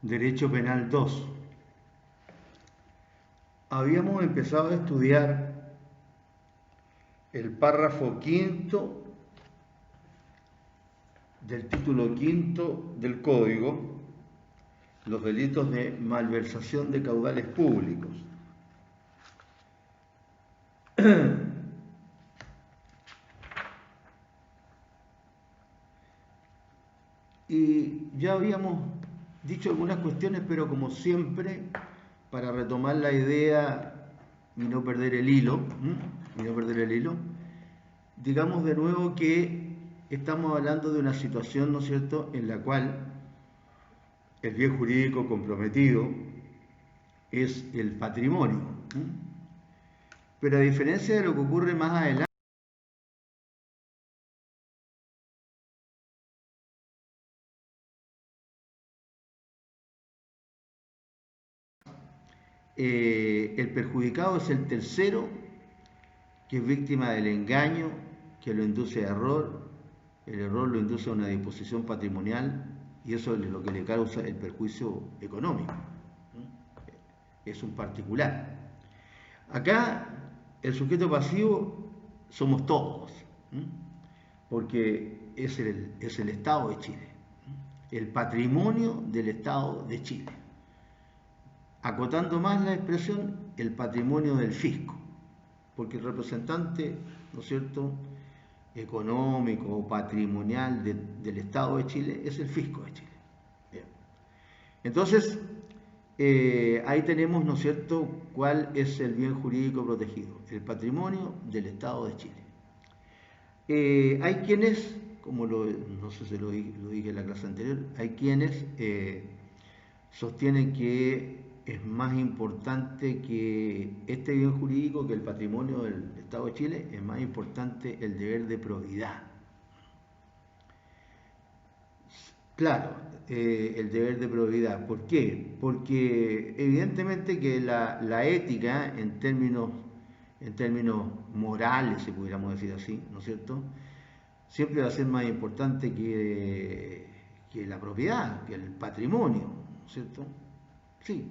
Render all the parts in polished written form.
Derecho Penal 2. Habíamos empezado a estudiar el párrafo quinto del título quinto del Código, los delitos de malversación de caudales públicos. Y ya habíamos dicho algunas cuestiones, pero como siempre, para retomar la idea y no perder el hilo, digamos de nuevo que estamos hablando de una situación, ¿no es cierto?, en la cual el bien jurídico comprometido es el patrimonio. Pero a diferencia de lo que ocurre más adelante, el perjudicado es el tercero que es víctima del engaño, que lo induce a error, el error lo induce a una disposición patrimonial y eso es lo que le causa el perjuicio económico. Es un particular. Acá el sujeto pasivo somos todos, porque es el Estado de Chile, el patrimonio del Estado de Chile. Acotando más la expresión, el patrimonio del fisco, porque el representante, ¿no es cierto?, económico o patrimonial del Estado de Chile es el fisco de Chile. Bien. Entonces, ahí tenemos, ¿no es cierto?, cuál es el bien jurídico protegido, el patrimonio del Estado de Chile. Hay quienes, como no sé si lo dije en la clase anterior, hay quienes sostienen que es más importante que este bien jurídico, que el patrimonio del Estado de Chile, es más importante el deber de probidad. Claro, el deber de probidad. ¿Por qué? Porque evidentemente que la ética en términos morales, si pudiéramos decir así, ¿no es cierto?, siempre va a ser más importante que la propiedad, que el patrimonio, ¿no es cierto? Sí,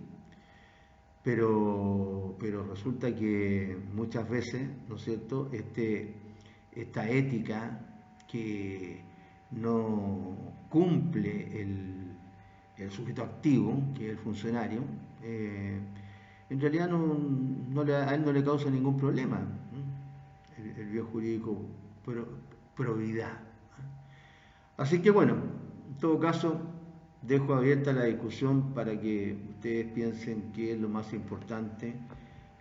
pero resulta que muchas veces, ¿no es cierto?, esta ética que no cumple el sujeto activo, que es el funcionario, en realidad a él no le causa ningún problema, el bien jurídico probidad. Así que bueno, en todo caso, dejo abierta la discusión para que ustedes piensen qué es lo más importante,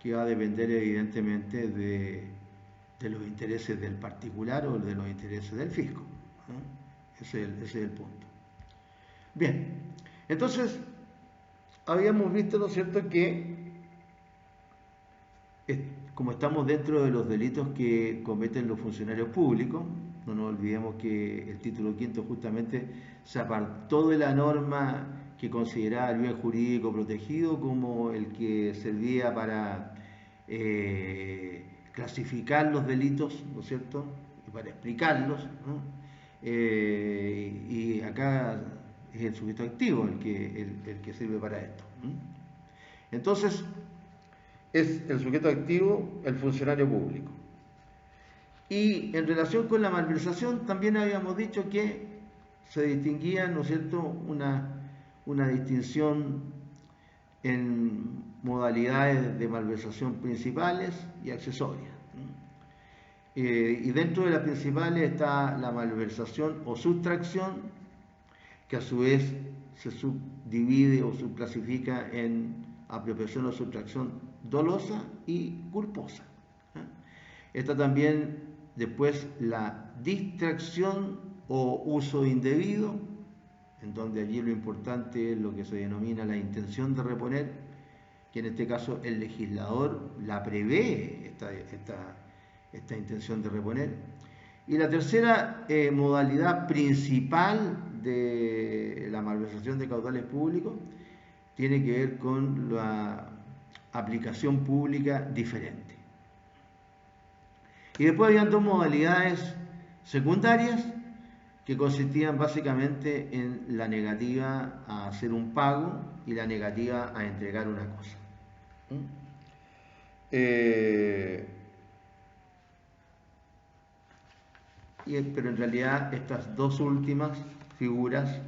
que va a depender evidentemente de los intereses del particular o de los intereses del fisco. Ese es el punto. Bien, entonces habíamos visto, ¿no es cierto?, que como estamos dentro de los delitos que cometen los funcionarios públicos, no nos olvidemos que el título quinto justamente se apartó de la norma que consideraba el bien jurídico protegido como el que servía para clasificar los delitos, ¿no es cierto?, y para explicarlos, ¿no? Y acá es el sujeto activo el que sirve para esto. Entonces, es el sujeto activo el funcionario público. Y en relación con la malversación, también habíamos dicho que se distinguía, ¿no es cierto?, una distinción en modalidades de malversación principales y accesorias. Y dentro de las principales está la malversación o sustracción, que a su vez se subdivide o subclasifica en apropiación o sustracción dolosa y culposa. Está también después la distracción o uso indebido, en donde allí lo importante es lo que se denomina la intención de reponer, que en este caso el legislador la prevé, esta intención de reponer. Y la tercera modalidad principal de la malversación de caudales públicos tiene que ver con la aplicación pública diferente. Y después habían dos modalidades secundarias, que consistían básicamente en la negativa a hacer un pago y la negativa a entregar una cosa. Pero en realidad estas dos últimas figuras,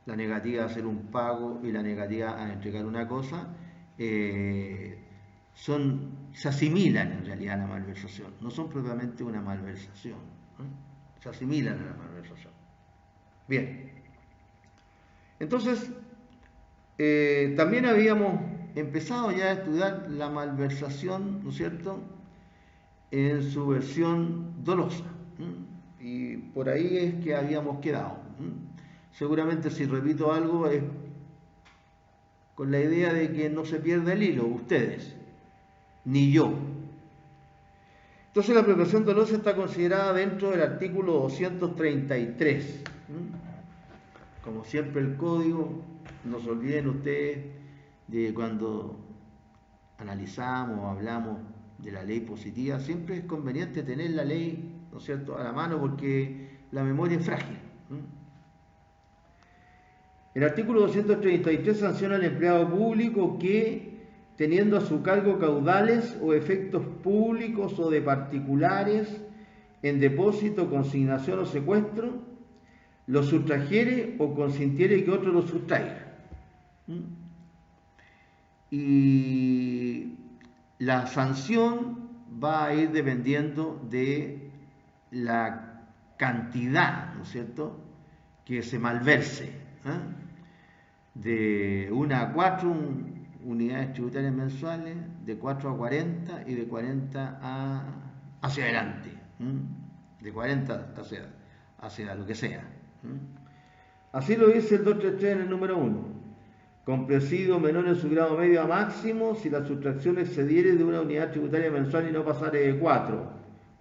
la negativa a hacer un pago y la negativa a entregar una cosa, se asimilan en realidad a la malversación, no son propiamente una malversación, se asimilan a la malversación. Bien, entonces también habíamos empezado ya a estudiar la malversación, ¿no es cierto?, en su versión dolosa, y por ahí es que habíamos quedado. Seguramente si repito algo es con la idea de que no se pierda el hilo, ustedes, ni yo. Entonces la apropiación dolosa está considerada dentro del artículo 233. Como siempre el código, no se olviden ustedes de cuando analizamos o hablamos de la ley positiva, siempre es conveniente tener la ley, ¿no es cierto?, a la mano porque la memoria es frágil. El artículo 233 sanciona al empleado público que, teniendo a su cargo caudales o efectos públicos o de particulares en depósito, consignación o secuestro, lo sustrajere o consintiere que otro lo sustraiga. Y la sanción va a ir dependiendo de la cantidad, ¿no es cierto?, que se malverse. De 1 a 4 unidades tributarias mensuales, de 4 a 40 y de 40 hacia adelante. De 40 hacia lo que sea. Así lo dice el 233 en el número 1. Con presidio menor en su grado medio a máximo si la sustracción excediere de una unidad tributaria mensual y no pasare de 4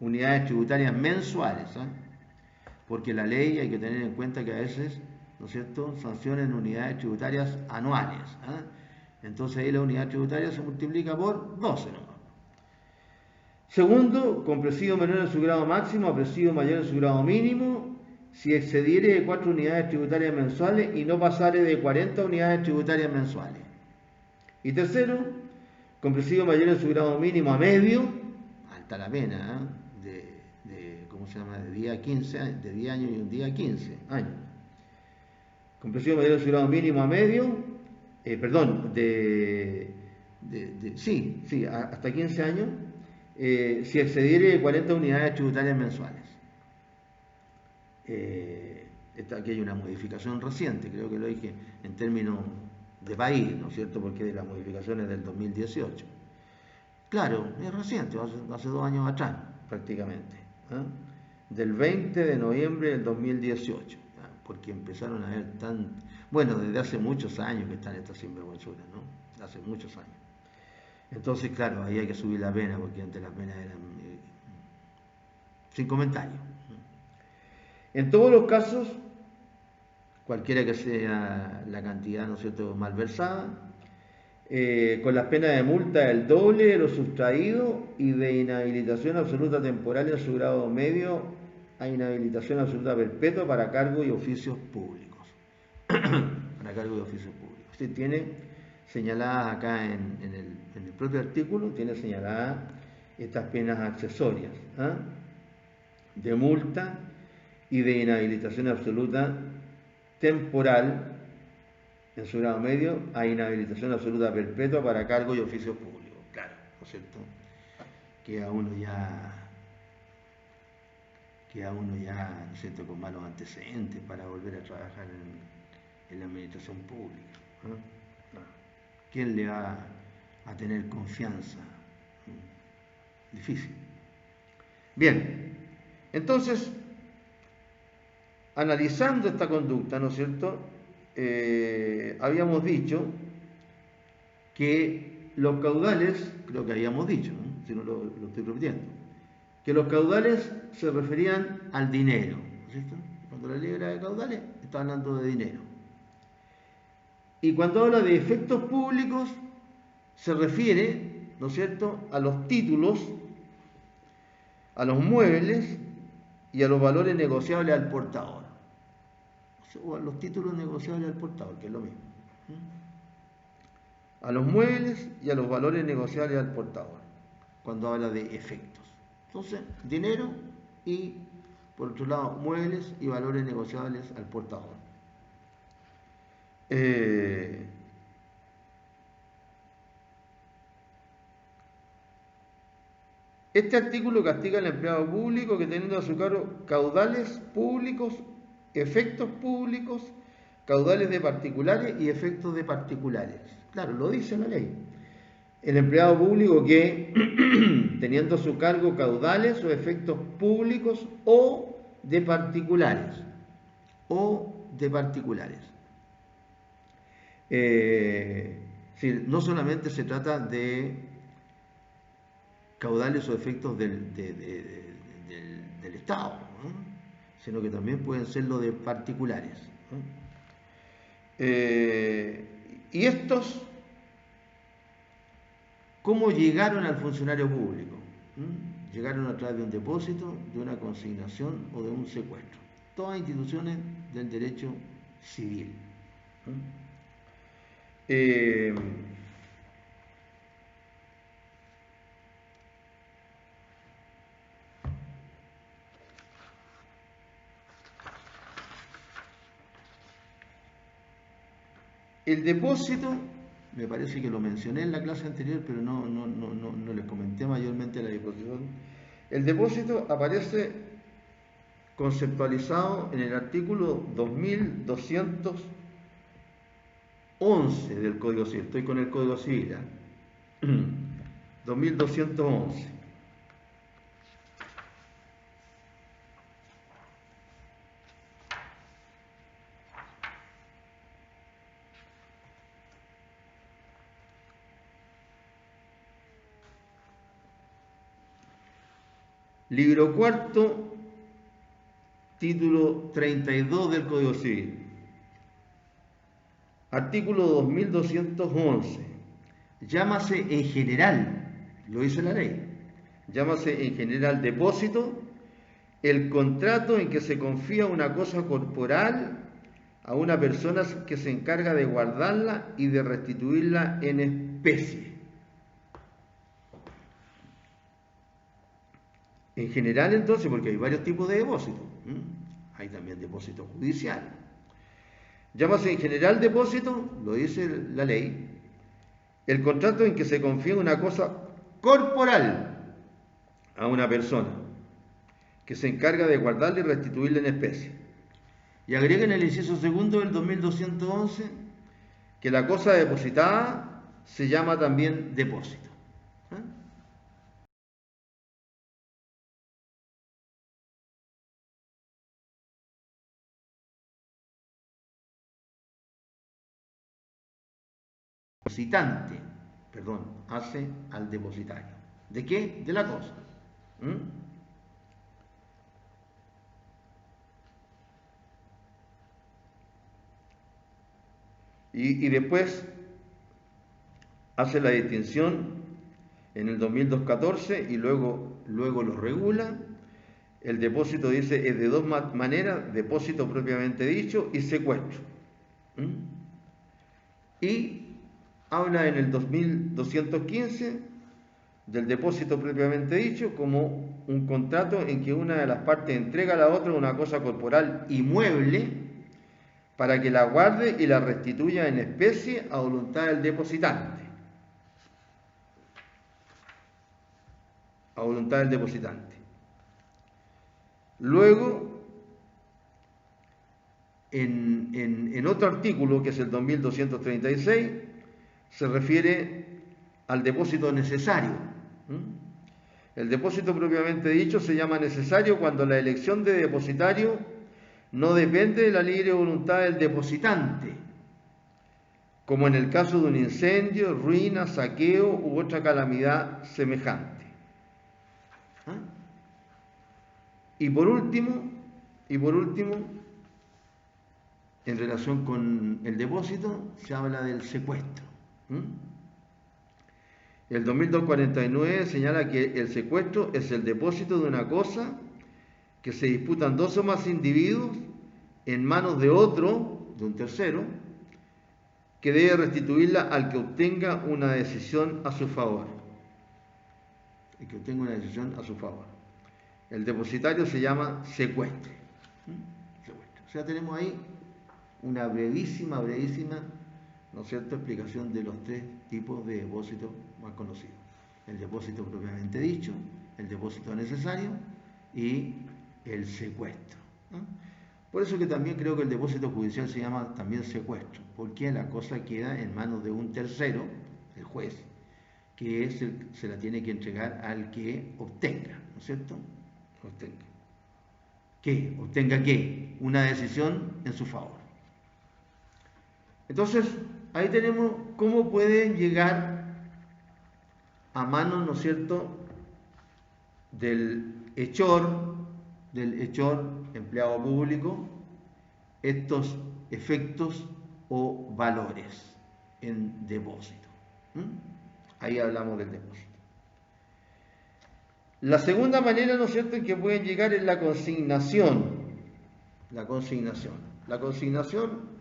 unidades tributarias mensuales. Porque la ley hay que tener en cuenta que a veces, ¿no es cierto?, sanciona en unidades tributarias anuales. Entonces ahí la unidad tributaria se multiplica por 12 nomás. Segundo, con presidio menor en su grado máximo a presidio mayor en su grado mínimo si excediere de 4 unidades tributarias mensuales y no pasare de 40 unidades tributarias mensuales. Y tercero, con presidio mayor en su grado mínimo a medio, alta la pena, ¿cómo se llama?, de 10 a 15, de 10 años y un día a 15 años. Con presidio mayor en su grado mínimo a medio, hasta 15 años, si excediere de 40 unidades tributarias mensuales. Aquí hay una modificación reciente, creo que lo dije en términos de país, ¿no es cierto?, porque de las modificaciones del 2018. Claro, es reciente, hace 2 años atrás prácticamente, del 20 de noviembre del 2018, porque empezaron a haber desde hace muchos años que están estas sinvergüenzuras, ¿no? Hace muchos años. Entonces, claro, ahí hay que subir la pena, porque antes las penas eran sin comentario. En todos los casos, cualquiera que sea la cantidad, ¿no es cierto?, malversada, con las penas de multa del doble de lo sustraído y de inhabilitación absoluta temporal en su grado medio a inhabilitación absoluta perpetua para cargo y oficios públicos. Para cargo y oficios públicos. Usted tiene señaladas acá en el propio artículo, tiene señaladas estas penas accesorias, de multa y de inhabilitación absoluta temporal en su grado medio a inhabilitación absoluta perpetua para cargo y oficio público. Claro, ¿no es cierto?, queda uno ya, ¿no es cierto?, con malos antecedentes para volver a trabajar en la administración pública. ¿Quién le va a tener confianza? Difícil. Bien, entonces, analizando esta conducta, ¿no es cierto?, habíamos dicho que los caudales, creo que habíamos dicho, ¿no?, si no lo estoy repitiendo, que los caudales se referían al dinero, ¿no es cierto? Cuando la ley era de caudales, está hablando de dinero. Y cuando habla de efectos públicos, se refiere, ¿no es cierto?, a los títulos, a los muebles y a los valores negociables al portador. o a los títulos negociables al portador, que es lo mismo. A los muebles y a los valores negociables al portador, cuando habla de efectos. Entonces, dinero y, por otro lado, muebles y valores negociables al portador. Este artículo castiga al empleado público que, teniendo a su cargo caudales públicos, efectos públicos, caudales de particulares y efectos de particulares. Claro, lo dice la ley. El empleado público que, teniendo a su cargo caudales o efectos públicos o de particulares, no solamente se trata de caudales o efectos del Estado, ¿no? Sino que también pueden ser lo de particulares, ¿no? Y estos, ¿cómo llegaron al funcionario público? Llegaron a través de un depósito, de una consignación o de un secuestro. Todas instituciones del derecho civil. El depósito, me parece que lo mencioné en la clase anterior, pero no les comenté mayormente la disposición. El depósito aparece conceptualizado en el artículo 2211 del Código Civil. Estoy con el Código Civil, ¿eh? 2211. Libro cuarto, título 32 del Código Civil. Artículo 2211. Llámase en general, lo dice la ley, llámase en general depósito el contrato en que se confía una cosa corporal a una persona que se encarga de guardarla y de restituirla en especie. En general, entonces, porque hay varios tipos de depósitos, hay también depósito judicial. Llámase en general depósito, lo dice la ley, el contrato en que se confía una cosa corporal a una persona que se encarga de guardarla y restituirla en especie. Y agrega en el inciso segundo del 2211 que la cosa depositada se llama también depósito. Depositante, hace al depositario. ¿De qué? De la cosa. Y después hace la distinción en el 2214 y luego lo regula. El depósito dice es de dos maneras: depósito propiamente dicho y secuestro. Y habla en el 2215 del depósito propiamente dicho como un contrato en que una de las partes entrega a la otra una cosa corporal inmueble para que la guarde y la restituya en especie a voluntad del depositante. A voluntad del depositante. Luego, en otro artículo, que es el 2236, se refiere al depósito necesario. El depósito propiamente dicho se llama necesario cuando la elección de depositario no depende de la libre voluntad del depositante, como en el caso de un incendio, ruina, saqueo u otra calamidad semejante. Y por último, en relación con el depósito, se habla del secuestro. El 2249 señala que el secuestro es el depósito de una cosa que se disputan dos o más individuos en manos de otro, de un tercero, que debe restituirla al que obtenga una decisión a su favor. El que obtenga una decisión a su favor. El depositario se llama secuestro. Secuestro. O sea, tenemos ahí una brevísima, ¿no es cierto?, explicación de los tres tipos de depósitos más conocidos. El depósito propiamente dicho, el depósito necesario y el secuestro, ¿no? Por eso que también creo que el depósito judicial se llama también secuestro, porque la cosa queda en manos de un tercero, el juez, que se la tiene que entregar al que obtenga, ¿no es cierto? Obtenga. ¿Qué? ¿Obtenga qué? Una decisión en su favor. Entonces, ahí tenemos cómo pueden llegar a manos, ¿no es cierto?, del hechor empleado público, estos efectos o valores en depósito. Ahí hablamos del depósito. La segunda manera, ¿no es cierto?, en que pueden llegar es la consignación. La consignación. La consignación,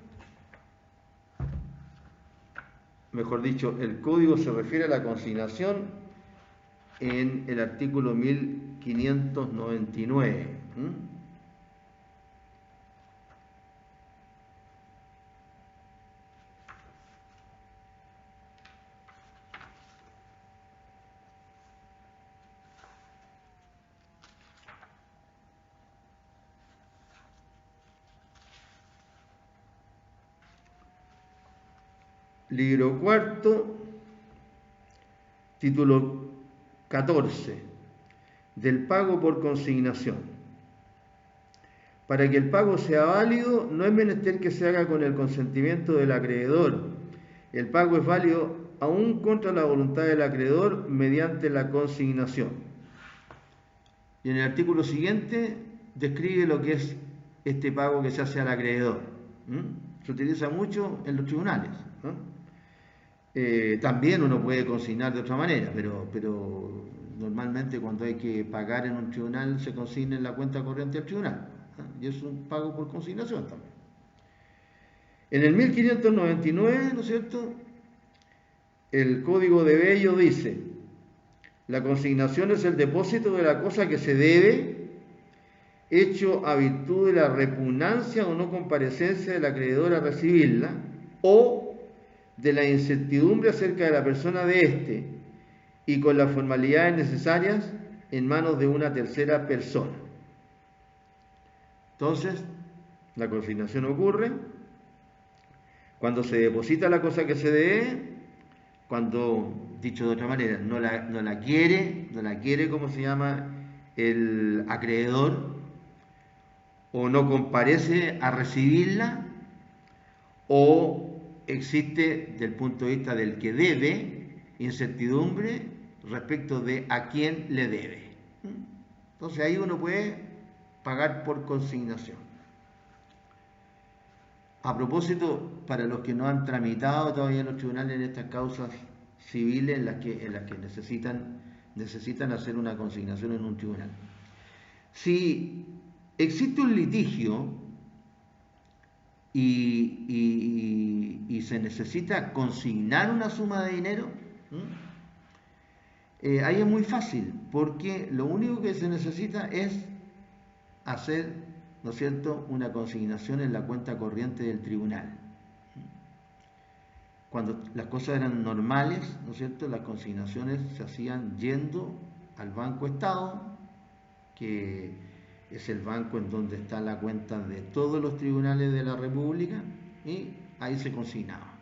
mejor dicho, el código se refiere a la consignación en el artículo 1599. Libro cuarto, título 14, del pago por consignación. Para que el pago sea válido, no es menester que se haga con el consentimiento del acreedor. El pago es válido aún contra la voluntad del acreedor mediante la consignación. Y en el artículo siguiente describe lo que es este pago que se hace al acreedor. Se utiliza mucho en los tribunales, ¿no? También uno puede consignar de otra manera, pero normalmente cuando hay que pagar en un tribunal se consigna en la cuenta corriente del tribunal, y es un pago por consignación también. En el 1599, ¿no es cierto?, el Código de Bello dice: la consignación es el depósito de la cosa que se debe, hecho a virtud de la repugnancia o no comparecencia del acreedor a recibirla, o de la incertidumbre acerca de la persona de éste, y con las formalidades necesarias en manos de una tercera persona. Entonces, la consignación ocurre cuando se deposita la cosa que se debe, cuando, dicho de otra manera, no la quiere, ¿cómo se llama?, el acreedor, o no comparece a recibirla, o existe, desde el punto de vista del que debe, incertidumbre respecto de a quién le debe. Entonces ahí uno puede pagar por consignación. A propósito, para los que no han tramitado todavía en los tribunales en estas causas civiles en las que necesitan hacer una consignación en un tribunal. Si existe un litigio y se necesita consignar una suma de dinero, ahí es muy fácil, porque lo único que se necesita es hacer, ¿no es cierto?, una consignación en la cuenta corriente del tribunal. Cuando las cosas eran normales, ¿no es cierto?, las consignaciones se hacían yendo al Banco Estado, que es el banco en donde está la cuenta de todos los tribunales de la República, y ahí se consignaba.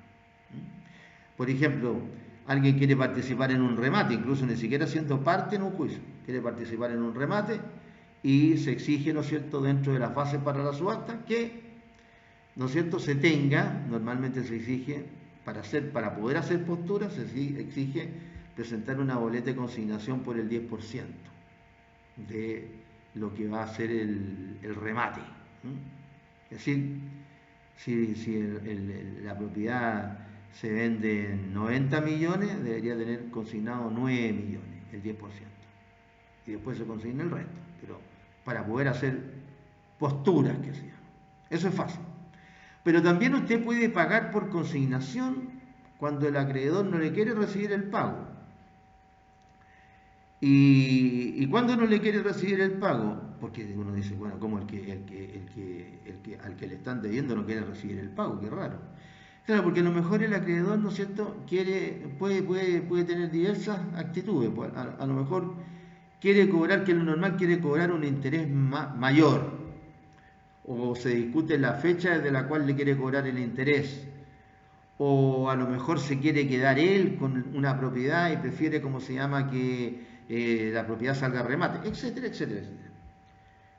Por ejemplo, alguien quiere participar en un remate, incluso ni siquiera siendo parte en un juicio, quiere participar en un remate y se exige, ¿no es cierto?, dentro de las bases para la subasta que, ¿no es cierto?, se tenga, normalmente se exige, para poder hacer posturas, se exige presentar una boleta de consignación por el 10% de lo que va a ser el remate. Es decir, si la propiedad se vende en 90 millones, debería tener consignado 9 millones, el 10%. Y después se consigna el resto, pero para poder hacer posturas, que se llama. Eso es fácil. Pero también usted puede pagar por consignación cuando el acreedor no le quiere recibir el pago. Y cuando no le quiere recibir el pago, porque uno dice, bueno, ¿cómo al que le están debiendo no quiere recibir el pago? Qué raro. Claro, porque a lo mejor el acreedor, ¿no es cierto?, puede tener diversas actitudes. Pues, a lo mejor quiere cobrar, que lo normal quiere cobrar un interés mayor, o se discute la fecha desde la cual le quiere cobrar el interés, o a lo mejor se quiere quedar él con una propiedad y prefiere, como se llama, que la propiedad salga a remate, etcétera, etcétera, etcétera.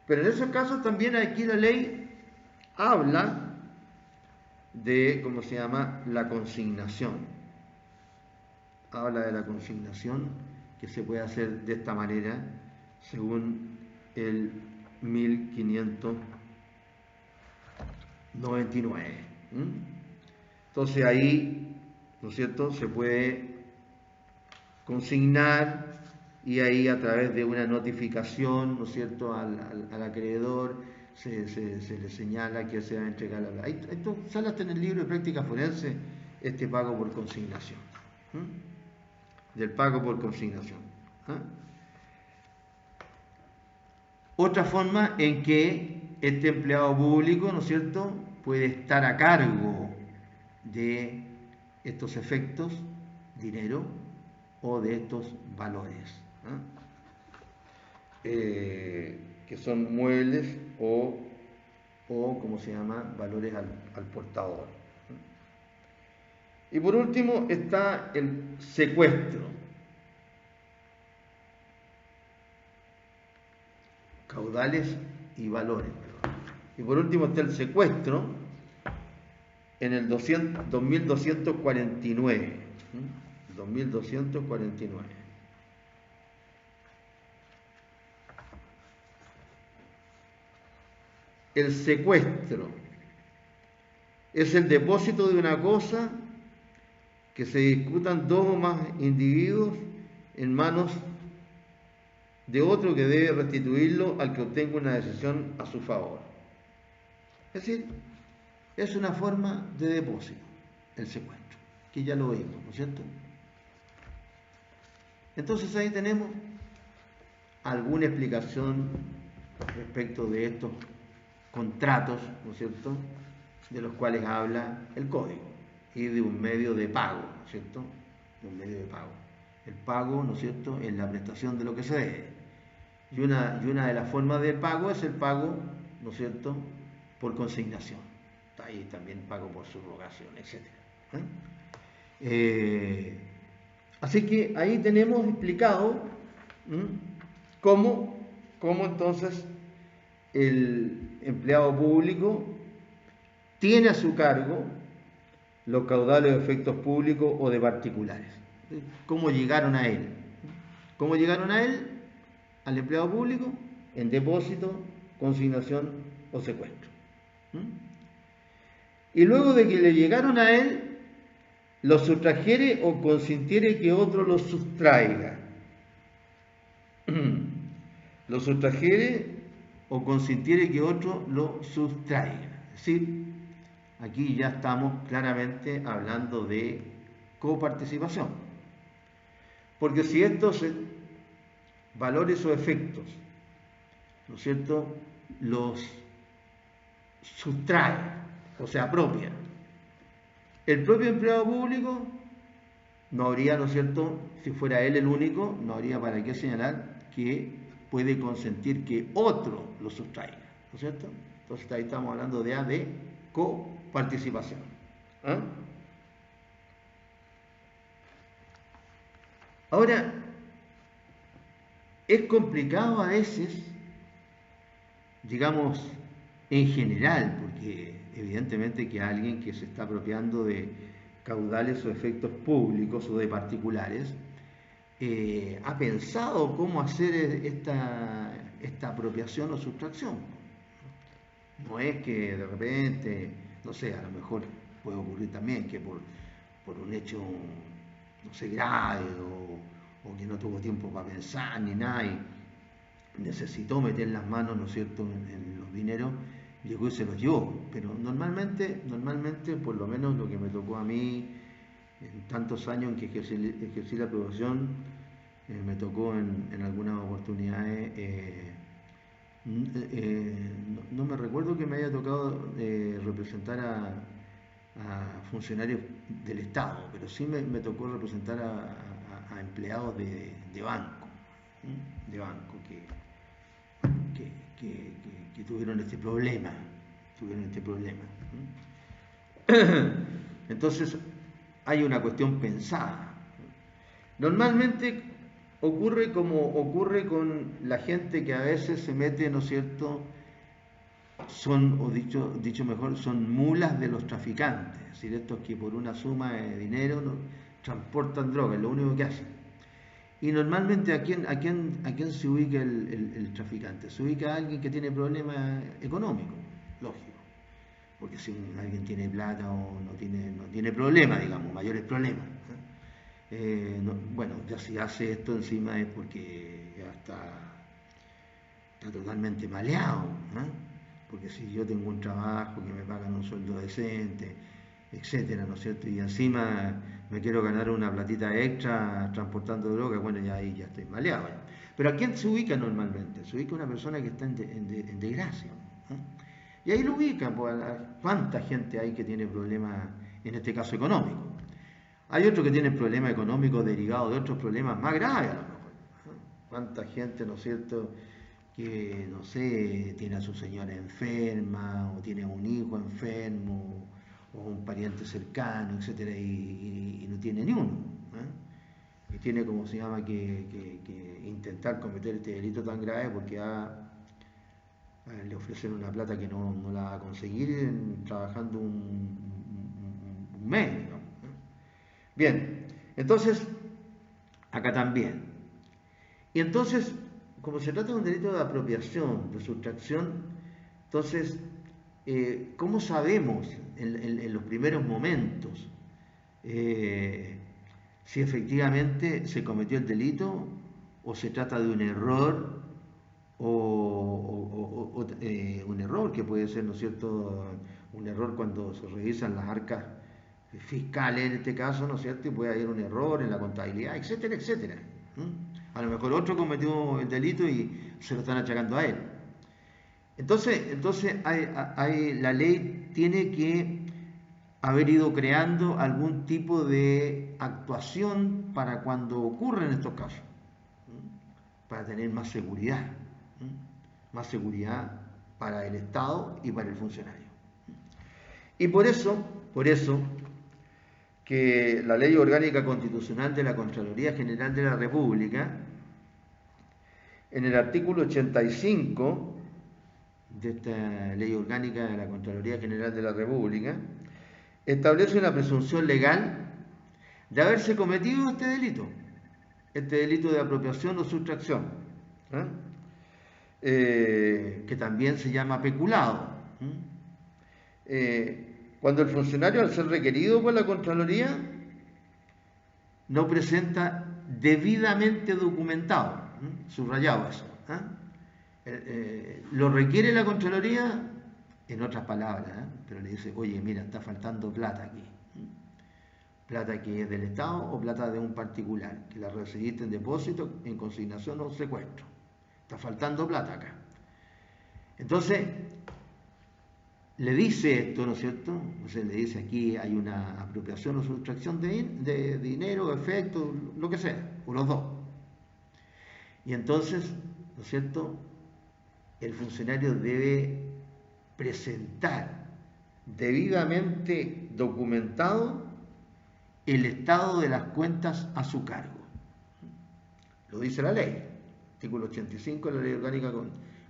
Pero en esos casos también aquí la ley habla de, ¿cómo se llama?, la consignación. Habla de la consignación que se puede hacer de esta manera según el 1599. Entonces ahí, ¿no es cierto?, se puede consignar y ahí a través de una notificación, ¿no es cierto?, al acreedor se le señala que se va a entregar la... Esto sale hasta en el libro de práctica forense, este pago por consignación. Del pago por consignación. Otra forma en que este empleado público, ¿no es cierto?, puede estar a cargo de estos efectos, dinero, o de estos valores, que son muebles o ¿cómo se llama?, valores al portador. Y por último está el secuestro. Caudales y valores. Y por último está el secuestro en el 2249. 2249. El secuestro es el depósito de una cosa que se discutan dos o más individuos en manos de otro que debe restituirlo al que obtenga una decisión a su favor. Es decir, es una forma de depósito, el secuestro, que ya lo vimos, ¿no es cierto? Entonces ahí tenemos alguna explicación respecto de estos contratos, ¿no es cierto?, de los cuales habla el código, y de un medio de pago, ¿no es cierto?, de un medio de pago. El pago, ¿no es cierto?, es la prestación de lo que se debe. Y una de las formas de pago es el pago, ¿no es cierto?, por consignación. Ahí también pago por subrogación, etc. Así que ahí tenemos explicado cómo entonces el empleado público tiene a su cargo los caudales de efectos públicos o de particulares. ¿Cómo llegaron a él? ¿Cómo llegaron a él? Al empleado público, en depósito, consignación o secuestro. Y luego de que le llegaron a él, lo sustrajere o consintiere que otro lo sustraiga. Lo sustrajere o consintiere que otro lo sustraiga. Es decir, aquí ya estamos claramente hablando de coparticipación. Porque si estos valores o efectos, ¿no es cierto?, los sustrae o se apropia el propio empleado público, no habría, ¿no es cierto?, si fuera él el único, no habría para qué señalar que puede consentir que otro lo sustraiga, ¿no es cierto? Entonces ahí estamos hablando de coparticipación. Ahora, es complicado a veces, digamos, en general, porque evidentemente que alguien que se está apropiando de caudales o efectos públicos o de particulares, ha pensado cómo hacer esta apropiación o sustracción. No es que de repente, no sé, a lo mejor puede ocurrir también que por un hecho, no sé, grave o que no tuvo tiempo para pensar ni nada y necesitó meter las manos, ¿no es cierto?, en los dineros llegó y se los llevó. Pero normalmente, por lo menos lo que me tocó a mí, en tantos años en que ejercí la profesión, me tocó en algunas oportunidades, no me recuerdo que me haya tocado representar a funcionarios del Estado, pero sí me tocó representar a empleados de banco, de banco que tuvieron este problema, Entonces, hay una cuestión pensada. Normalmente ocurre como ocurre con la gente que a veces se mete, ¿no es cierto? Son, o dicho mejor, son mulas de los traficantes, es decir, estos que por una suma de dinero transportan drogas, es lo único que hacen. Y normalmente ¿a quién se ubica el traficante? Se ubica a alguien que tiene problemas económicos, lógico. Porque si alguien tiene plata o no tiene problemas, digamos, mayores problemas. Bueno, ya si hace esto encima es porque ya está totalmente maleado, ¿no? Porque si yo tengo un trabajo que me pagan un sueldo decente, etcétera, ¿no es cierto? Y encima me quiero ganar una platita extra transportando droga, bueno, ya ahí ya estoy maleado. Pero ¿a quién se ubica normalmente? Se ubica una persona que está en desgracia, ¿no? Y ahí lo ubican, pues, ¿cuánta gente hay que tiene problemas, en este caso económicos? Hay otros que tienen problemas económicos derivados de otros problemas más graves a lo mejor, ¿no? ¿Cuánta gente, ¿no es cierto?, que, no sé, tiene a su señora enferma, o tiene a un hijo enfermo, o un pariente cercano, etcétera, y no tiene ni uno, ¿eh? Y tiene, como se llama, que intentar cometer este delito tan grave porque le ofrecen una plata que no la va a conseguir trabajando un mes, digamos, ¿eh? Bien, entonces, acá también. Y entonces, como se trata de un delito de apropiación, de sustracción, entonces, ¿cómo sabemos en los primeros momentos si efectivamente se cometió el delito o se trata de un error o un error que puede ser, ¿no es cierto?, un error cuando se revisan las arcas fiscales en este caso, ¿no es cierto?, y puede haber un error en la contabilidad, etcétera, etcétera. A lo mejor otro cometió el delito y se lo están achacando a él. Entonces la ley tiene que haber ido creando algún tipo de actuación para cuando ocurren estos casos, para tener más seguridad para el Estado y para el funcionario. Y por eso que la Ley Orgánica Constitucional de la Contraloría General de la República, en el artículo 85 de esta Ley Orgánica de la Contraloría General de la República, establece una presunción legal de haberse cometido este delito de apropiación o sustracción, que también se llama peculado. Cuando el funcionario, al ser requerido por la Contraloría, no presenta debidamente documentado, subrayado eso, lo requiere la Contraloría, en otras palabras, pero le dice, oye, mira, está faltando plata aquí, plata que es del Estado o plata de un particular, que la recibiste en depósito, en consignación o secuestro, está faltando plata acá. Entonces, le dice esto, ¿no es cierto? Entonces le dice, aquí hay una apropiación o sustracción de dinero, efecto, lo que sea, o los dos. Y entonces, ¿no es cierto?, el funcionario debe presentar debidamente documentado el estado de las cuentas a su cargo. Lo dice la ley, artículo 85 de la Ley Orgánica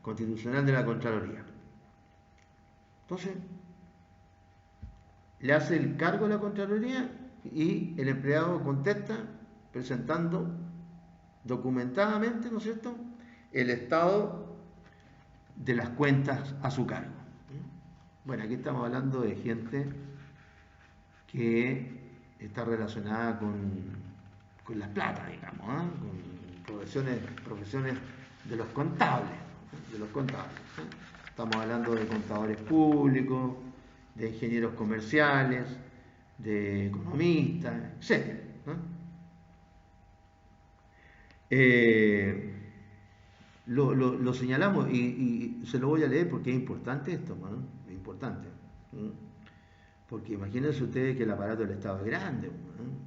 Constitucional de la Contraloría. Entonces, le hace el cargo a la Contraloría y el empleado contesta presentando documentadamente, ¿no es cierto?, el estado de las cuentas a su cargo. Bueno, aquí estamos hablando de gente que está relacionada con la plata, digamos, con profesiones de los contables, Estamos hablando de contadores públicos, de ingenieros comerciales, de economistas, etc., ¿no? Lo señalamos y se lo voy a leer porque es importante esto, ¿no? Es importante. ¿No? Porque imagínense ustedes que el aparato del Estado es grande,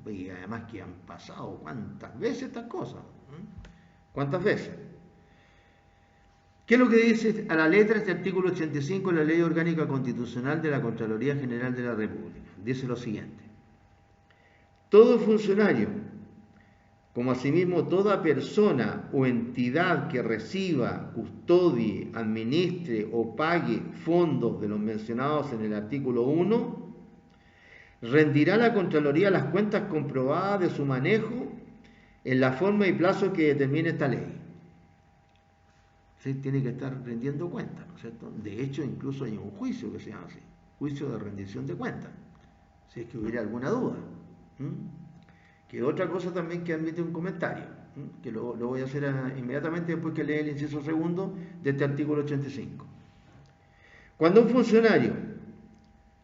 ¿no? Y además que han pasado cuántas veces estas cosas, ¿no? ¿Cuántas veces? ¿Qué es lo que dice a la letra este artículo 85 de la Ley Orgánica Constitucional de la Contraloría General de la República? Dice lo siguiente: todo funcionario, como asimismo toda persona o entidad que reciba, custodie, administre o pague fondos de los mencionados en el artículo 1, rendirá a la Contraloría las cuentas comprobadas de su manejo en la forma y plazo que determine esta ley. ¿Sí? Tiene que estar rendiendo cuentas, ¿no es cierto? De hecho, incluso hay un juicio que se llama así, juicio de rendición de cuentas, si es que hubiera alguna duda. Que otra cosa también que admite un comentario, que lo voy a hacer inmediatamente después que lea el inciso segundo de este artículo 85. Cuando un funcionario,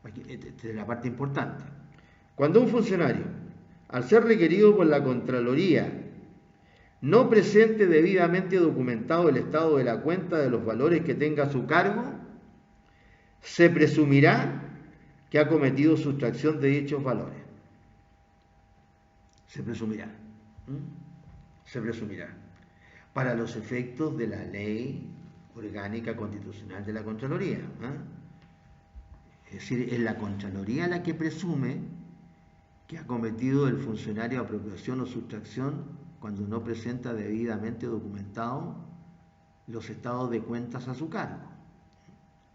aquí, esta es la parte importante, cuando un funcionario, al ser requerido por la Contraloría, no presente debidamente documentado el estado de la cuenta de los valores que tenga a su cargo, se presumirá que ha cometido sustracción de dichos valores. Se presumirá. Se presumirá. Para los efectos de la Ley Orgánica Constitucional de la Contraloría. Es decir, es la Contraloría la que presume que ha cometido el funcionario apropiación o sustracción cuando no presenta debidamente documentado los estados de cuentas a su cargo.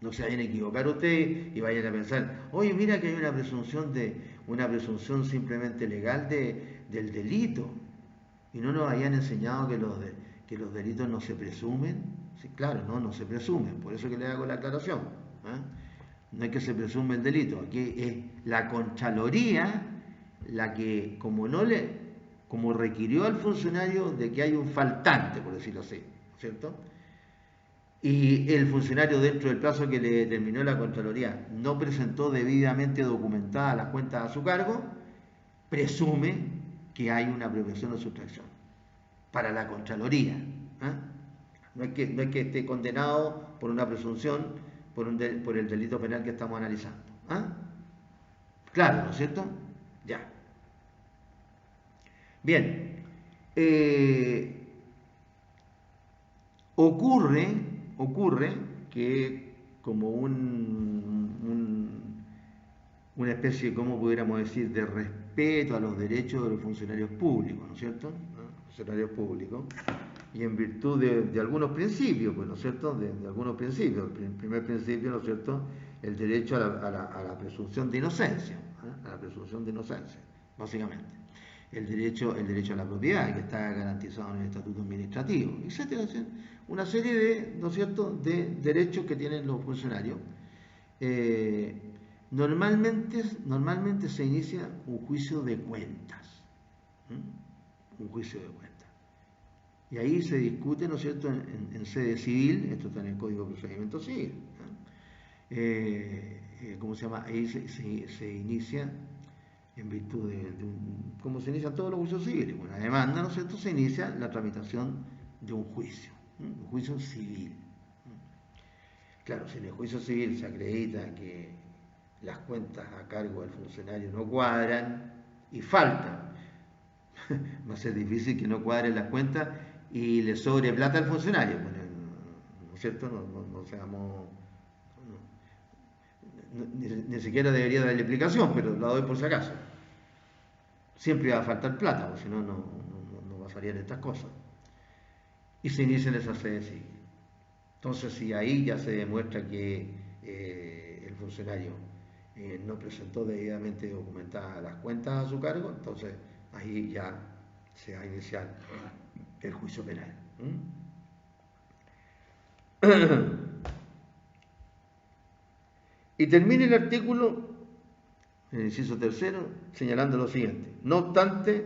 No se vayan a equivocar ustedes y vayan a pensar, oye, mira que hay una presunción simplemente legal del delito, y no nos hayan enseñado que los delitos no se presumen. Sí, claro, no se presumen, por eso que le hago la aclaración. No es que se presume el delito, aquí es la Contraloría la que, como requirió al funcionario de que hay un faltante, por decirlo así, ¿cierto? Y el funcionario, dentro del plazo que le determinó la Contraloría, no presentó debidamente documentadas las cuentas a su cargo, presume que hay una apropiación o sustracción para la Contraloría. No es que esté condenado por una presunción por el delito penal que estamos analizando. Claro, ¿no es cierto? Ya. Bien. Ocurre que como una especie, ¿cómo pudiéramos decir?, de respeto a los derechos de los funcionarios públicos, ¿no es cierto? Funcionarios públicos, y en virtud de algunos principios, pues, ¿no es cierto?, de algunos principios. El primer principio, ¿no es cierto?, el derecho a la presunción de inocencia, a la presunción de inocencia, básicamente. El derecho a la propiedad, que está garantizado en el Estatuto Administrativo, etcétera. Una serie de, ¿no es cierto?, de derechos que tienen los funcionarios. Normalmente se inicia un juicio de cuentas. Un juicio de cuentas. Y ahí se discute, ¿no es cierto?, en sede civil, esto está en el Código de Procedimiento Civil. ¿Cómo se llama? Ahí se inicia en virtud como se inician todos los juicios civiles, con una demanda, ¿no es cierto?, se inicia la tramitación de un juicio civil. Claro, si en el juicio civil se acredita que las cuentas a cargo del funcionario no cuadran y faltan, va a ser difícil que no cuadren las cuentas y le sobre plata al funcionario, ¿no es cierto? No seamos... Ni siquiera debería darle explicación, pero la doy por si acaso. Siempre va a faltar plata, porque si no, no pasarían estas cosas. Y se inicia en esa sede civil. Entonces, si ahí ya se demuestra que el funcionario no presentó debidamente documentadas las cuentas a su cargo, entonces ahí ya se va a iniciar el juicio penal. Y termina el artículo, en el inciso tercero, señalando lo siguiente: no obstante,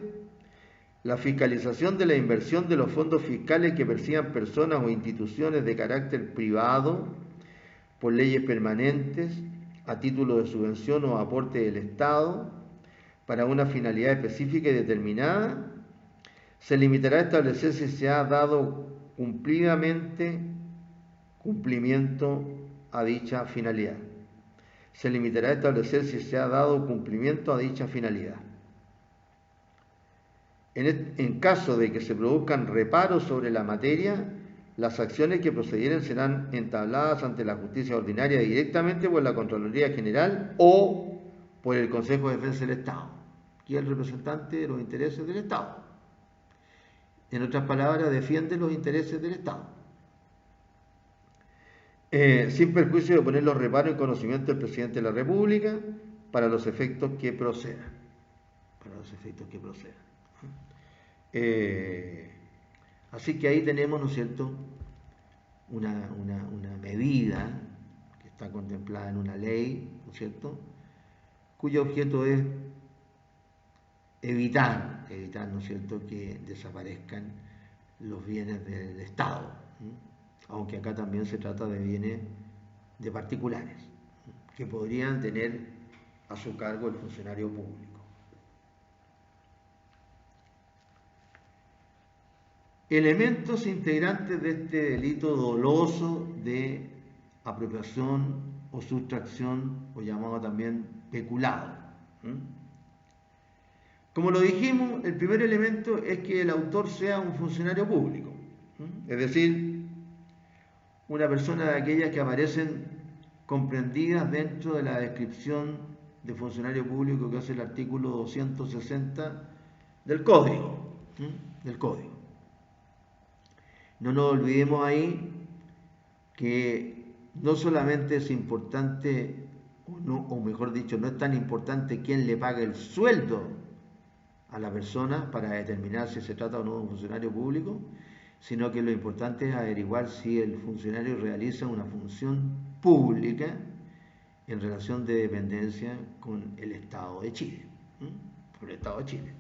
la fiscalización de la inversión de los fondos fiscales que perciban personas o instituciones de carácter privado por leyes permanentes a título de subvención o aporte del Estado para una finalidad específica y determinada, se limitará a establecer si se ha dado cumplidamente cumplimiento a dicha finalidad. Se limitará a establecer si se ha dado cumplimiento a dicha finalidad. En caso de que se produzcan reparos sobre la materia, las acciones que procedieren serán entabladas ante la justicia ordinaria directamente por la Contraloría General o por el Consejo de Defensa del Estado, que es el representante de los intereses del Estado. En otras palabras, defiende los intereses del Estado. Sin perjuicio de poner los reparos en conocimiento del presidente de la República para los efectos que procedan. Para los efectos que procedan. Así que ahí tenemos, ¿no es cierto?, una medida que está contemplada en una ley, ¿no es cierto?, cuyo objeto es evitar, ¿no es cierto?, que desaparezcan los bienes del Estado, aunque acá también se trata de bienes de particulares, que podrían tener a su cargo el funcionario público. Elementos integrantes de este delito doloso de apropiación o sustracción, o llamado también peculado. Como lo dijimos, el primer elemento es que el autor sea un funcionario público, es decir, una persona de aquellas que aparecen comprendidas dentro de la descripción de funcionario público que hace el artículo 260 del Código. No nos olvidemos ahí que no solamente es importante, o mejor dicho, no es tan importante quién le paga el sueldo a la persona para determinar si se trata o no de un funcionario público, sino que lo importante es averiguar si el funcionario realiza una función pública en relación de dependencia con el Estado de Chile. Con el Estado de Chile.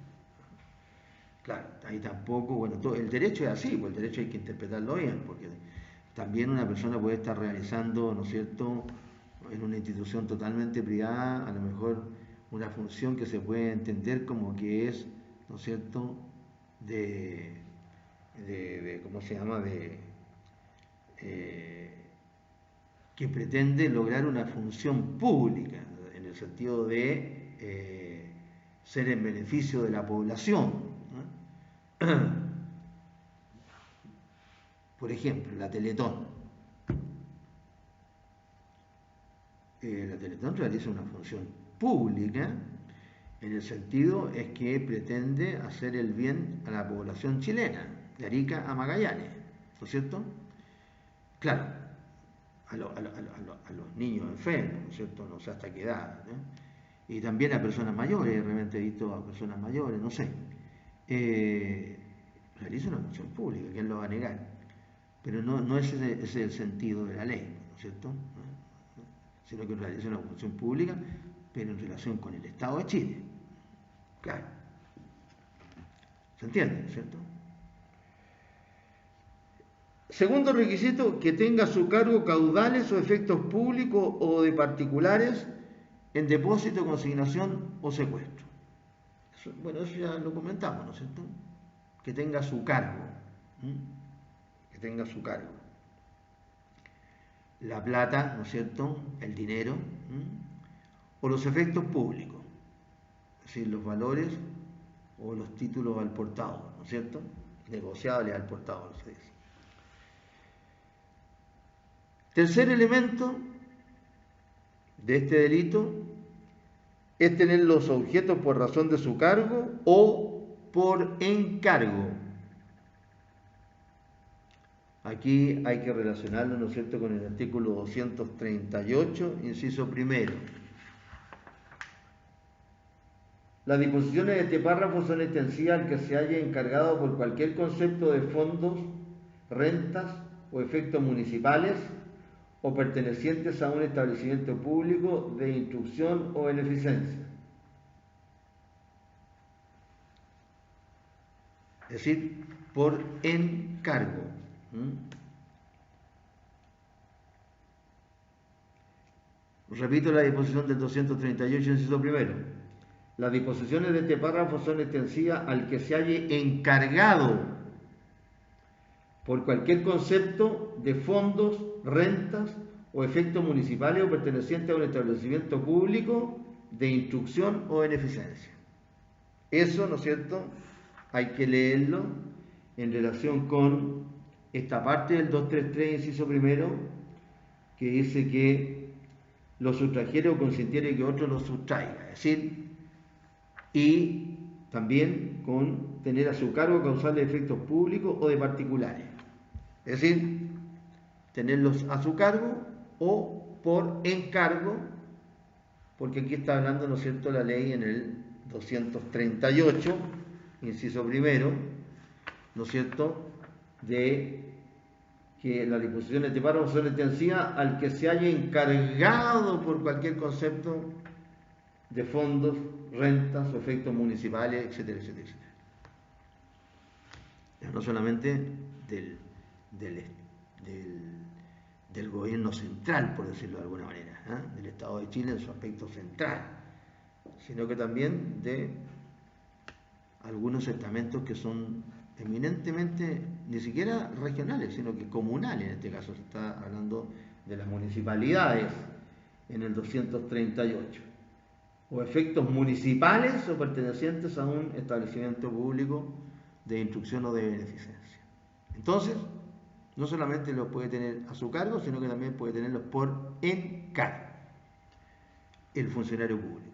Claro, ahí tampoco, bueno, el derecho es así, pues el derecho hay que interpretarlo bien, porque también una persona puede estar realizando, ¿no es cierto?, en una institución totalmente privada, a lo mejor una función que se puede entender como que es, ¿no es cierto?, ¿cómo se llama?, que pretende lograr una función pública, en el sentido de ser en beneficio de la población. Por ejemplo, la Teletón. La Teletón realiza una función pública en el sentido es que pretende hacer el bien a la población chilena, de Arica a Magallanes, ¿no es cierto? Claro, a los niños enfermos, ¿no es cierto? No sé hasta qué edad, ¿no? Y también a personas mayores, realmente he visto a personas mayores, no sé. Realiza una función pública, ¿quién lo va a negar? Pero no ese es el sentido de la ley, ¿no es cierto? Sino que realiza una función pública, pero en relación con el Estado de Chile. Claro. ¿Se entiende, cierto? Segundo requisito, que tenga a su cargo caudales o efectos públicos o de particulares en depósito, consignación o secuestro. Eso ya lo comentamos, ¿no es cierto? Que tenga a su cargo. Que tenga a su cargo. La plata, ¿no es cierto?, el dinero, o los efectos públicos, es decir, los valores o los títulos al portador, ¿no es cierto?, negociables al portador, se dice. Tercer elemento de este delito es tener los objetos por razón de su cargo o por encargo. Aquí hay que relacionarlo, ¿no es cierto?, con el artículo 238, inciso primero. Las disposiciones de este párrafo son extensivas al que se haya encargado por cualquier concepto de fondos, rentas o efectos municipales o pertenecientes a un establecimiento público de instrucción o beneficencia. Es decir, por encargo. Repito la disposición del 238, inciso primero. Las disposiciones de este párrafo son extensivas al que se halle encargado por cualquier concepto de fondos, rentas o efectos municipales o pertenecientes a un establecimiento público de instrucción o beneficencia. Eso, ¿no es cierto?, hay que leerlo en relación con esta parte del 233, inciso primero, que dice que lo sustrajere o consintiere que otro lo sustraiga. Es decir, y también con tener a su cargo causar efectos públicos o de particulares. Es decir, tenerlos a su cargo o por encargo, porque aquí está hablando, ¿no es cierto?, la ley en el 238, inciso primero, ¿no es cierto?, de que las disposiciones de párrafo son extensivas al que se haya encargado por cualquier concepto de fondos, rentas o efectos municipales, etcétera, etcétera, etcétera. No solamente del gobierno central, por decirlo de alguna manera, del Estado de Chile en su aspecto central, sino que también de algunos estamentos que son eminentemente, ni siquiera regionales, sino que comunales. En este caso se está hablando de las municipalidades en el 238, o efectos municipales o pertenecientes a un establecimiento público de instrucción o de beneficencia. Entonces, no solamente los puede tener a su cargo, sino que también puede tenerlos por encargo el funcionario público.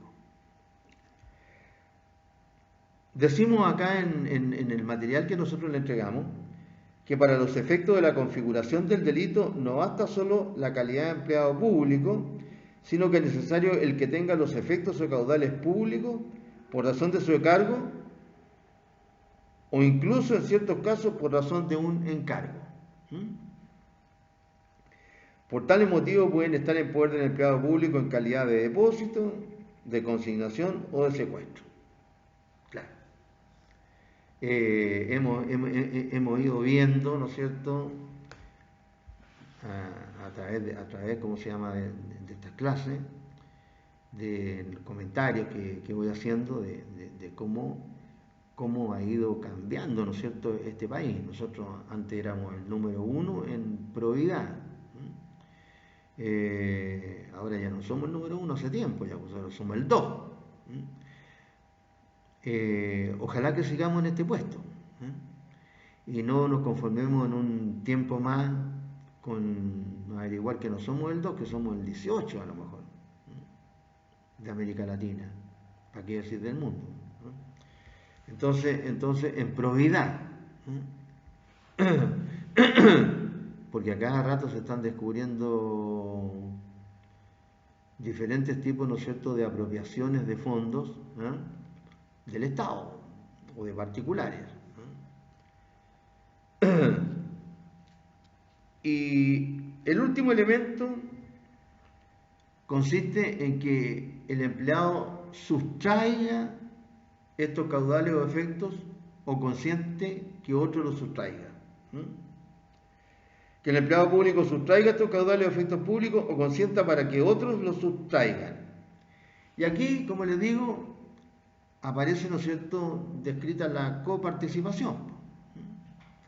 Decimos acá en el material que nosotros le entregamos que para los efectos de la configuración del delito no basta solo la calidad de empleado público, sino que es necesario el que tenga los efectos o caudales públicos por razón de su cargo o incluso en ciertos casos por razón de un encargo. Por tales motivos pueden estar en poder del empleado público en calidad de depósito, de consignación o de secuestro. Claro. Hemos ido viendo, ¿no es cierto?, a través, ¿cómo se llama?, de estas clases, de comentarios que voy haciendo de cómo ha ido cambiando, ¿no es cierto?, este país. Nosotros antes éramos el número 1 en probidad. Ahora ya no somos el número 1 hace tiempo, ya pues ahora somos el 2. Ojalá que sigamos en este puesto y no nos conformemos en un tiempo más con averiguar que no somos el 2, que somos el 18 a lo mejor de América Latina, para qué decir del mundo. Entonces en probidad, porque a cada rato se están descubriendo diferentes tipos, ¿no es cierto?, de apropiaciones de fondos del Estado o de particulares. Y el último elemento consiste en que el empleado sustraiga estos caudales o efectos o consiente que otro los sustraiga. Que el empleado público sustraiga estos caudales o efectos públicos o consienta para que otros los sustraigan. Y aquí, como les digo, aparece, ¿no es cierto?, descrita la coparticipación.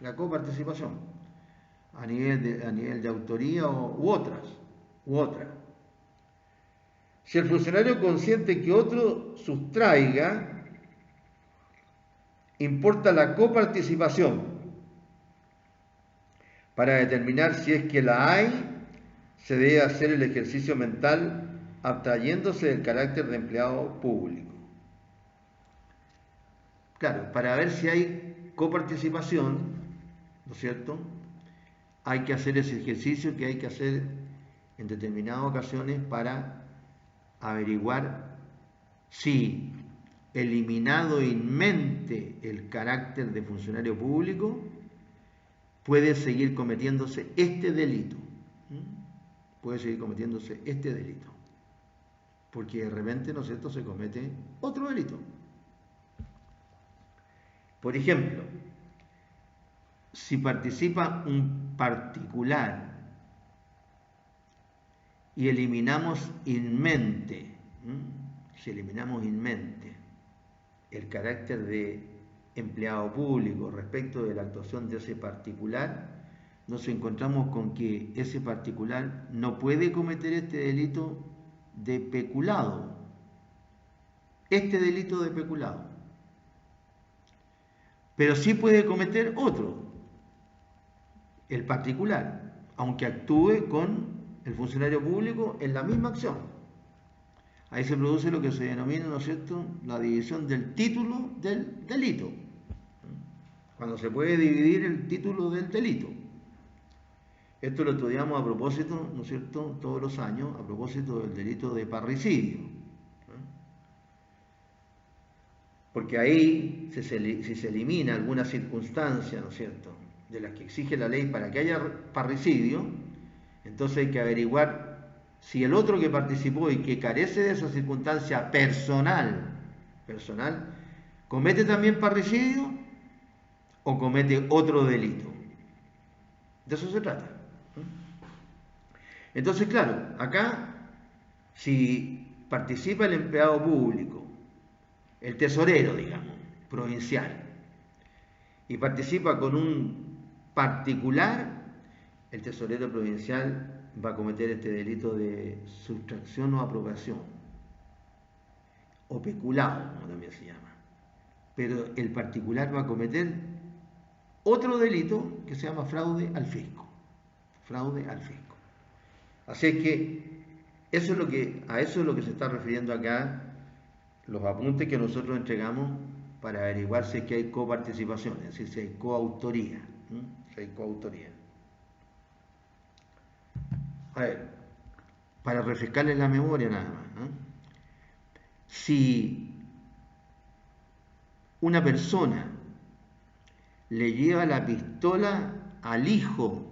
La coparticipación a nivel de autoría u otras. Si el funcionario consiente que otro sustraiga, importa la coparticipación para determinar si es que la hay, se debe hacer el ejercicio mental abstrayéndose del carácter de empleado público. Claro, para ver si hay coparticipación, ¿no es cierto?, hay que hacer ese ejercicio que hay que hacer en determinadas ocasiones para averiguar si, eliminado in mente el carácter de funcionario público, puede seguir cometiéndose este delito. Puede seguir cometiéndose este delito. Porque de repente, ¿no es cierto?, se comete otro delito. Por ejemplo, si participa un particular y eliminamos in mente, si eliminamos in mente el carácter de empleado público respecto de la actuación de ese particular, nos encontramos con que ese particular no puede cometer este delito de peculado, pero sí puede cometer otro, el particular, aunque actúe con el funcionario público en la misma acción. Ahí se produce lo que se denomina, ¿no es cierto?, la división del título del delito, cuando se puede dividir el título del delito. Esto lo estudiamos a propósito, ¿no es cierto?, todos los años, a propósito del delito de parricidio. Porque ahí, si se elimina alguna circunstancia, ¿no es cierto?, de las que exige la ley para que haya parricidio, entonces hay que averiguar si el otro que participó y que carece de esa circunstancia personal, comete también parricidio o comete otro delito. De eso se trata. Entonces, claro, acá, si participa el empleado público, el tesorero, digamos, provincial, y participa con un particular, el tesorero provincial va a cometer este delito de sustracción o apropiación, o peculado, como también se llama. Pero el particular va a cometer otro delito que se llama fraude al fisco. Así es que a eso es lo que se está refiriendo acá los apuntes que nosotros entregamos para averiguar si es que hay coparticipación, es decir, si hay coautoría. A ver, para refrescarles la memoria nada más. Si una persona le lleva la pistola al hijo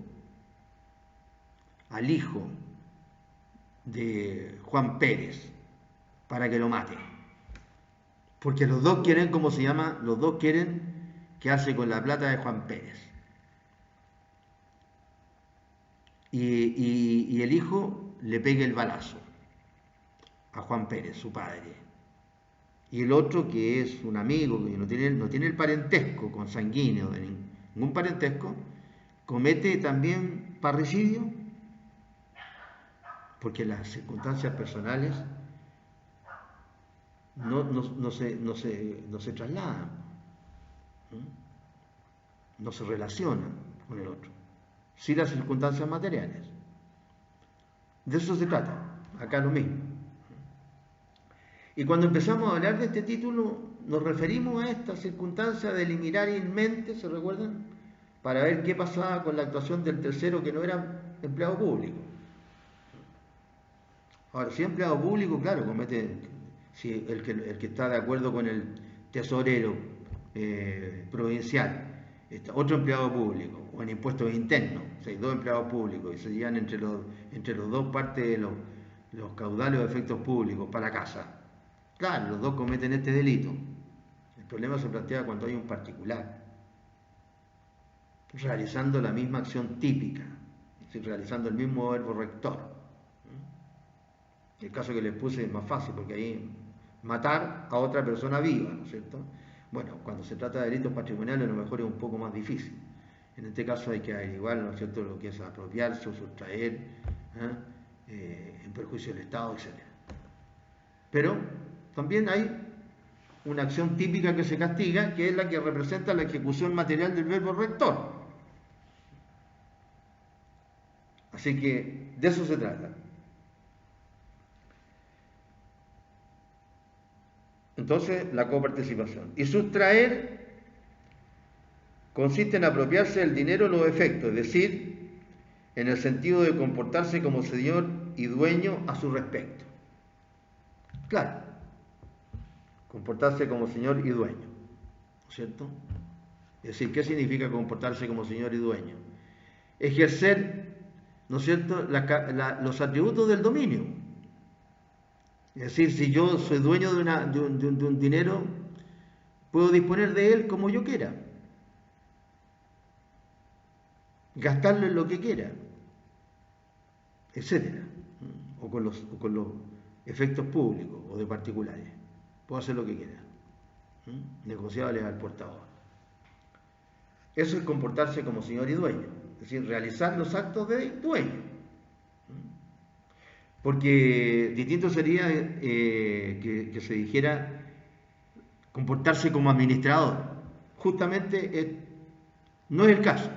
de Juan Pérez para que lo mate, porque los dos quieren, ¿cómo se llama? Los dos quieren quedarse con la plata de Juan Pérez. Y el hijo le pega el balazo a Juan Pérez, su padre. Y el otro, que es un amigo, que no tiene el parentesco consanguíneo, de ningún parentesco, comete también parricidio, porque las circunstancias personales no se trasladan, no se relacionan con el otro, sí las circunstancias materiales. De eso se trata, acá lo mismo. Y cuando empezamos a hablar de este título, nos referimos a esta circunstancia de eliminar in mente, ¿se recuerdan?, para ver qué pasaba con la actuación del tercero que no era empleado público. Ahora, si es empleado público, claro, comete, si el que está de acuerdo con el tesorero provincial, otro empleado público, o en impuestos internos, o sea, hay dos empleados públicos y se llevan entre los dos partes de los caudales o efectos públicos para la casa. Claro, los dos cometen este delito. El problema se plantea cuando hay un particular realizando la misma acción típica, es decir, realizando el mismo verbo rector. El caso que les puse es más fácil, porque ahí matar a otra persona viva, ¿no es cierto? Bueno, cuando se trata de delitos patrimoniales a lo mejor es un poco más difícil. En este caso hay que averiguar, ¿no es cierto?, lo que es apropiarse o sustraer en perjuicio del Estado, etc. Pero también hay una acción típica que se castiga, que es la que representa la ejecución material del verbo rector. Así que de eso se trata. Entonces, la coparticipación. Y sustraer consiste en apropiarse del dinero o los efectos, es decir, en el sentido de comportarse como señor y dueño a su respecto. Claro, comportarse como señor y dueño, ¿no es cierto? Es decir, ¿qué significa comportarse como señor y dueño? Ejercer, ¿no es cierto?, los atributos del dominio. Es decir, si yo soy dueño de un dinero, puedo disponer de él como yo quiera, gastarlo en lo que quiera, etc. o con los efectos públicos o de particulares. Puedo hacer lo que quiera, negociable al portador. Eso es comportarse como señor y dueño, es decir, realizar los actos de dueño. Porque distinto sería que se dijera comportarse como administrador. Justamente no es el caso.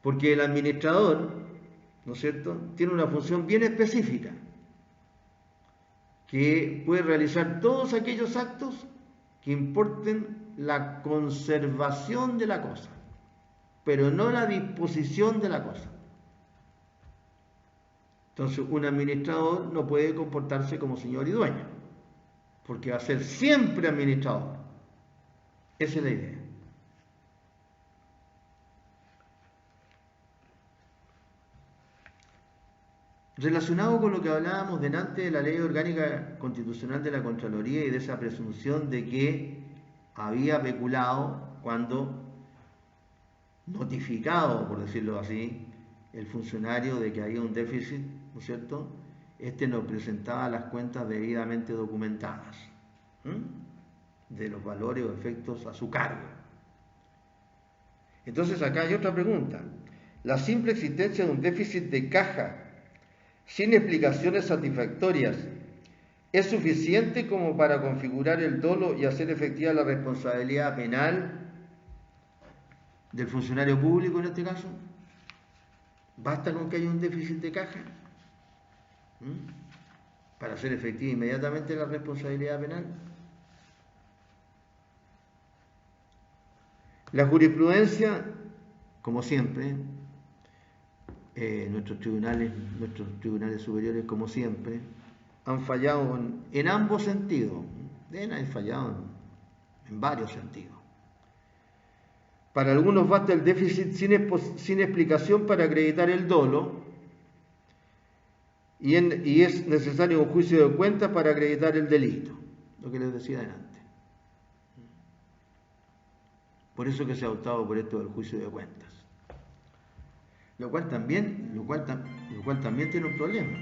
Porque el administrador, ¿no es cierto?, tiene una función bien específica, que puede realizar todos aquellos actos que importen la conservación de la cosa, pero no la disposición de la cosa. Entonces, un administrador no puede comportarse como señor y dueño, porque va a ser siempre administrador. Esa es la idea. Relacionado con lo que hablábamos delante de la Ley Orgánica Constitucional de la Contraloría y de esa presunción de que había peculado cuando notificado, por decirlo así, el funcionario de que había un déficit, ¿no es cierto?, no presentaba las cuentas debidamente documentadas de los valores o efectos a su cargo. Entonces acá hay otra pregunta. La simple existencia de un déficit de caja sin explicaciones satisfactorias ¿es suficiente como para configurar el dolo y hacer efectiva la responsabilidad penal del funcionario público en este caso? ¿Basta con que haya un déficit de caja para hacer efectiva inmediatamente la responsabilidad penal? La jurisprudencia, como siempre, nuestros tribunales superiores, como siempre, han fallado en ambos sentidos. Han fallado en varios sentidos. Para algunos basta el déficit sin explicación para acreditar el dolo y es necesario un juicio de cuentas para acreditar el delito, lo que les decía antes. Por eso que se ha optado por esto del juicio de cuentas. Lo cual también tiene un problema.